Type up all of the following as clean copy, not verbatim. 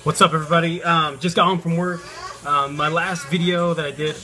What's up, everybody? Just got home from work. My last video that I did,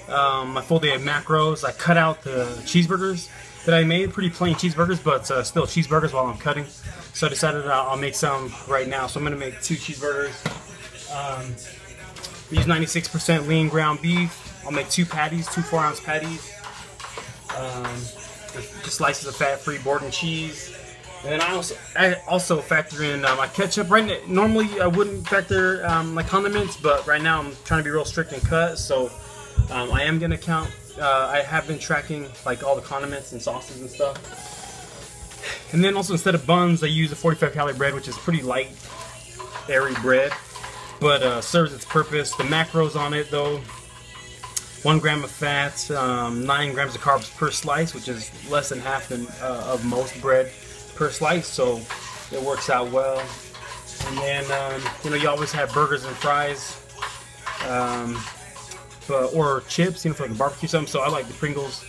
my full day of macros, I cut out the cheeseburgers that I made. Pretty plain cheeseburgers, but still cheeseburgers while I'm cutting. So I decided I'll make some right now. So I'm going to make 2 cheeseburgers. Use 96% lean ground beef. I'll make 2 patties, 2 4-ounce patties. Just slices of fat-free Borden cheese. And then I also factor in my ketchup. Normally I wouldn't factor my condiments, but right now I'm trying to be real strict and cut. So I am gonna count. I have been tracking like all the condiments and sauces and stuff. And then also, instead of buns, I use a 45-calorie bread, which is pretty light, airy bread, but serves its purpose. The macros on it, though: 1 gram of fat, 9 grams of carbs per slice, which is less than half of most bread per slice, so it works out well. And then you always have burgers and fries, or chips, for like a barbecue something. So I like the Pringles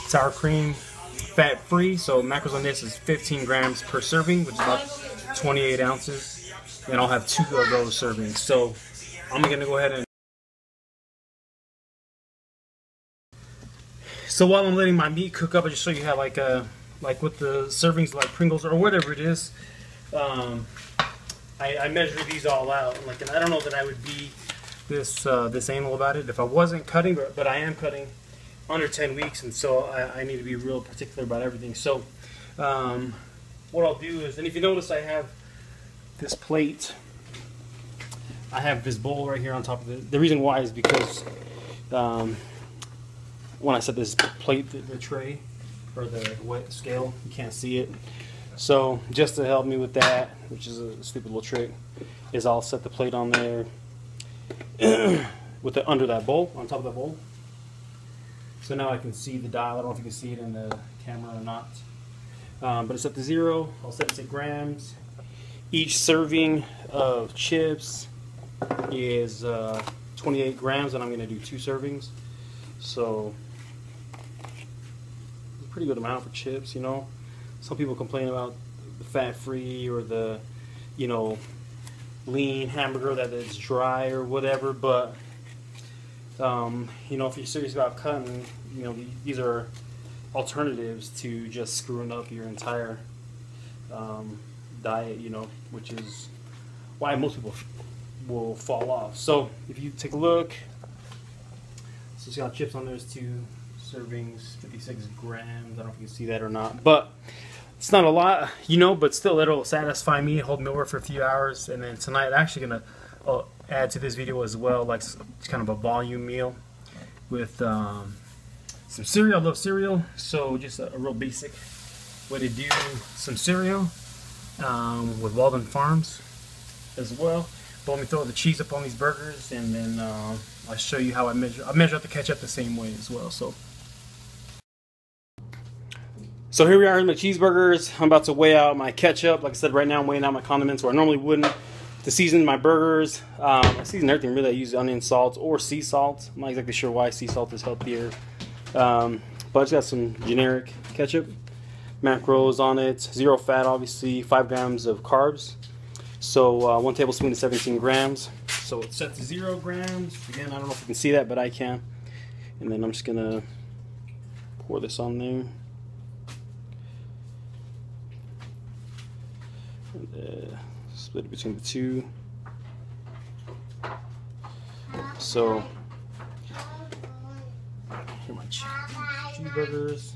sour cream, fat free. So macros on this is 15 grams per serving, which is about 28 ounces. And I'll have 2 of those servings. So I'm gonna go ahead and. So while I'm letting my meat cook up, I just show you how like with the servings, like Pringles or whatever it is, I measure these all out. And I don't know that I would be this anal about it if I wasn't cutting, but I am cutting under 10 weeks, and so I need to be real particular about everything. So what I'll do is, and if you notice, I have this plate. I have this bowl right here on top of it. The reason why is because when I set this plate, the tray, or the wet scale, you can't see it. So just to help me with that, which is a stupid little trick, is I'll set the plate on there with it under that bowl, on top of the bowl. So now I can see the dial. I don't know if you can see it in the camera or not, but it's set to 0. I'll set it to grams. Each serving of chips is 28 grams, and I'm going to do 2 servings. So pretty good amount for chips. Some people complain about the fat-free or the lean hamburger that it's dry or whatever, but if you're serious about cutting, these are alternatives to just screwing up your entire diet, which is why most people will fall off. So if you take a look, so it's got chips on there. There's 2 servings, 56 grams. I don't know if you can see that or not, but it's not a lot, but still it'll satisfy me, hold me over for a few hours. And then tonight I'm actually gonna add to this video as well, like it's kind of a volume meal with some cereal. I love cereal, so just a real basic way to do some cereal with Walden Farms as well. But let me throw the cheese up on these burgers, and then I'll show you how I measure out the ketchup the same way as well. So here we are in my cheeseburgers. I'm about to weigh out my ketchup. Like I said, right now I'm weighing out my condiments where I normally wouldn't. To season my burgers, I season everything really. I use onion salt or sea salt. I'm not exactly sure why sea salt is healthier. But I just got some generic ketchup. Macros on it, 0 fat obviously, 5 grams of carbs. So 1 tablespoon is 17 grams. So it's set to 0 grams. Again, I don't know if you can see that, but I can. And then I'm just gonna pour this on there. And, split it between the 2. So here are my cheeseburgers,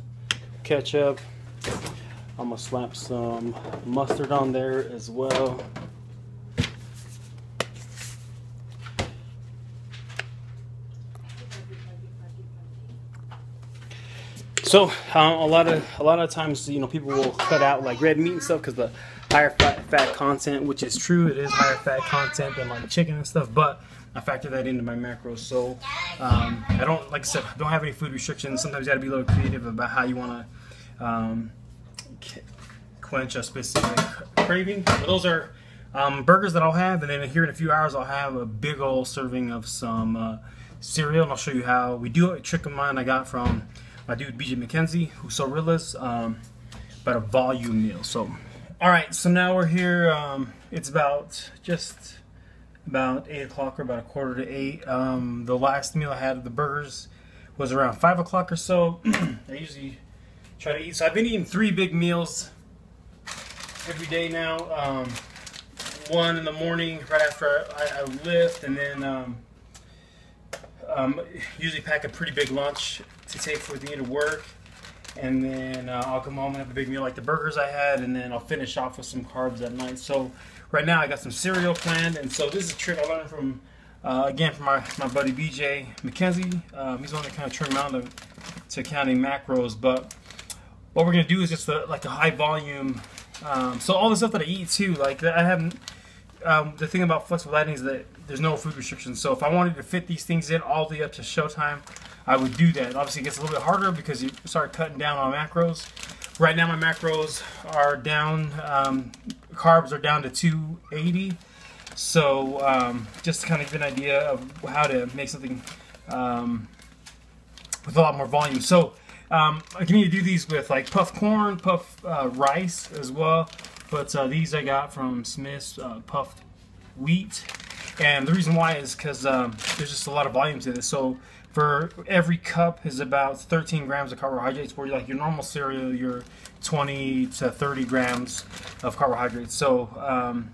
ketchup. I'm gonna slap some mustard on there as well. So a lot of times, people will cut out like red meat and stuff because the higher fat content, which is true, it is higher fat content than like chicken and stuff, but I factor that into my macros. So I don't, like I said, I don't have any food restrictions. Sometimes you got to be a little creative about how you want to quench a specific craving. But those are burgers that I'll have, and then here in a few hours I'll have a big old serving of some cereal, and I'll show you how we do it. A trick of mine I got from my dude BJ McKenzie, who's so realist, about a volume meal. So alright, so now we're here, it's about just about 8 o'clock or about a quarter to 8. The last meal I had of the burgers was around 5 o'clock or so. I usually try to eat. So I've been eating 3 big meals every day now. One in the morning right after I lift, and then usually pack a pretty big lunch to take with me to work. And then I'll come home and have a big meal like the burgers I had, and then I'll finish off with some carbs at night. So right now I got some cereal planned, and so this is a trick I learned from, again, from my buddy BJ McKenzie. He's the one that kind of turned me on to counting macros. But what we're going to do is just like a high volume. So all the stuff that I eat too, like I haven't, the thing about flexible dieting is that there's no food restrictions. So if I wanted to fit these things in all the way up to showtime, I would do that. Obviously it gets a little bit harder because you start cutting down on macros. Right now my macros are down, carbs are down to 280. So just to kind of give an idea of how to make something with a lot more volume. So I can either do these with like puffed corn, puffed rice as well. But these I got from Smith's puffed wheat. And the reason why is because there's just a lot of volume to this. So for every cup is about 13 grams of carbohydrates, where like your normal cereal, you're 20 to 30 grams of carbohydrates. So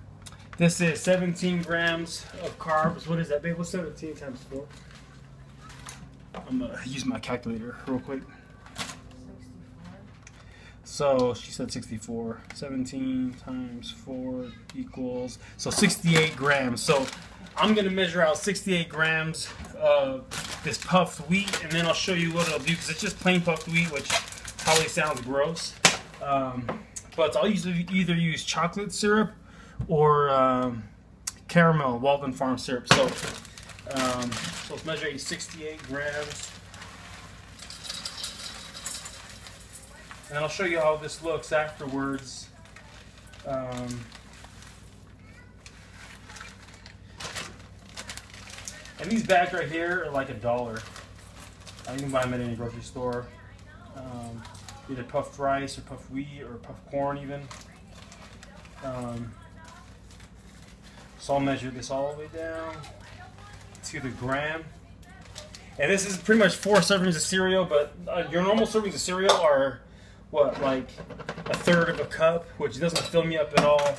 this is 17 grams of carbs. What is that, babe? What's 17 times 4? I'm going to use my calculator real quick. So she said 64. 17 times 4 equals, so 68 grams. So I'm going to measure out 68 grams of this puffed wheat, and then I'll show you what it'll do, because it's just plain puffed wheat, which probably sounds gross. But I'll either use chocolate syrup or caramel Walden Farm syrup. So, so let's measure 68 grams. And I'll show you how this looks afterwards. And these bags right here are like $1. You can buy them at any grocery store. Either puffed rice or puffed wheat or puffed corn even. So I'll measure this all the way down to the gram. And this is pretty much 4 servings of cereal, but your normal servings of cereal are what, like a third of a cup, which doesn't fill me up at all.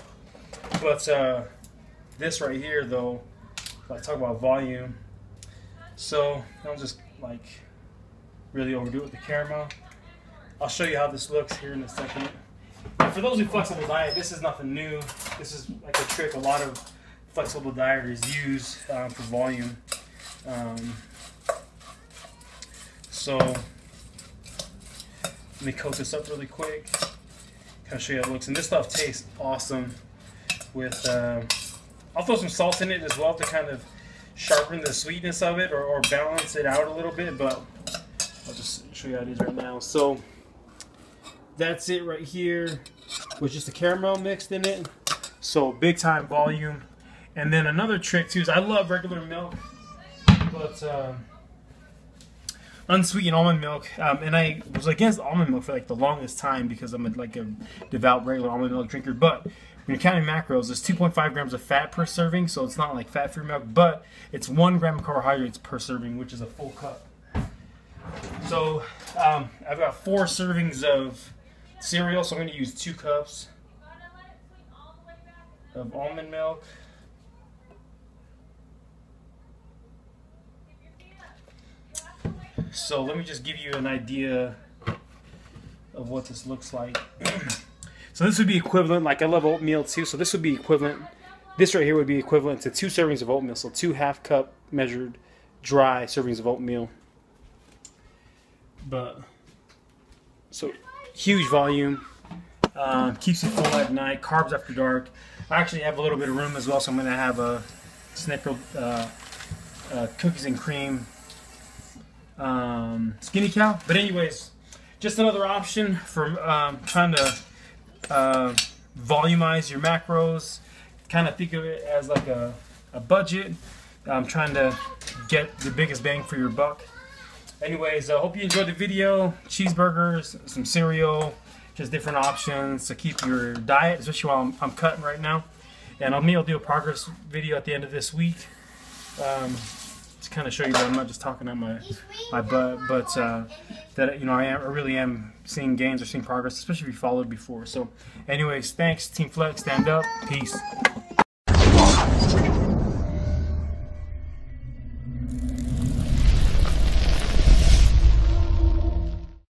But this right here, though, I talk about volume, so I'll just like really overdo it with the caramel. I'll show you how this looks here in a second. And for those who flexible diet, this is nothing new. This is like a trick a lot of flexible dieters use for volume. So let me coat this up really quick. Kind of show you how it looks, and this stuff tastes awesome. With I'll throw some salt in it as well to kind of sharpen the sweetness of it, or balance it out a little bit. But I'll just show you how it is right now. So that's it right here, with just the caramel mixed in it. So big time volume. And then another trick too is I love regular milk, but unsweetened almond milk, and I was against almond milk for like the longest time because I'm like a devout regular almond milk drinker. But when you're counting macros, there's 2.5 grams of fat per serving, so it's not like fat-free milk, but it's 1 gram of carbohydrates per serving, which is a full cup. So I've got 4 servings of cereal, so I'm going to use 2 cups of almond milk. So let me just give you an idea of what this looks like. So this would be equivalent, like I love oatmeal too, so this would be equivalent, this right here would be equivalent to 2 servings of oatmeal, so 2 half-cup measured dry servings of oatmeal. But, so huge volume, keeps you full at night, carbs after dark. I actually have a little bit of room as well, so I'm going to have a Snickers cookies and cream Skinny Cow. But anyways, just another option for trying to volumize your macros. Kind of think of it as like a budget. Trying to get the biggest bang for your buck. Anyways, I hope you enjoyed the video. Cheeseburgers, some cereal, just different options to keep your diet, especially while I'm cutting right now. And I'll do a progress video at the end of this week. To kind of show you that I'm not just talking on my butt, but that, you know, I really am seeing gains or seeing progress, especially if you followed before. So anyways, thanks Team Flex, stand up, peace.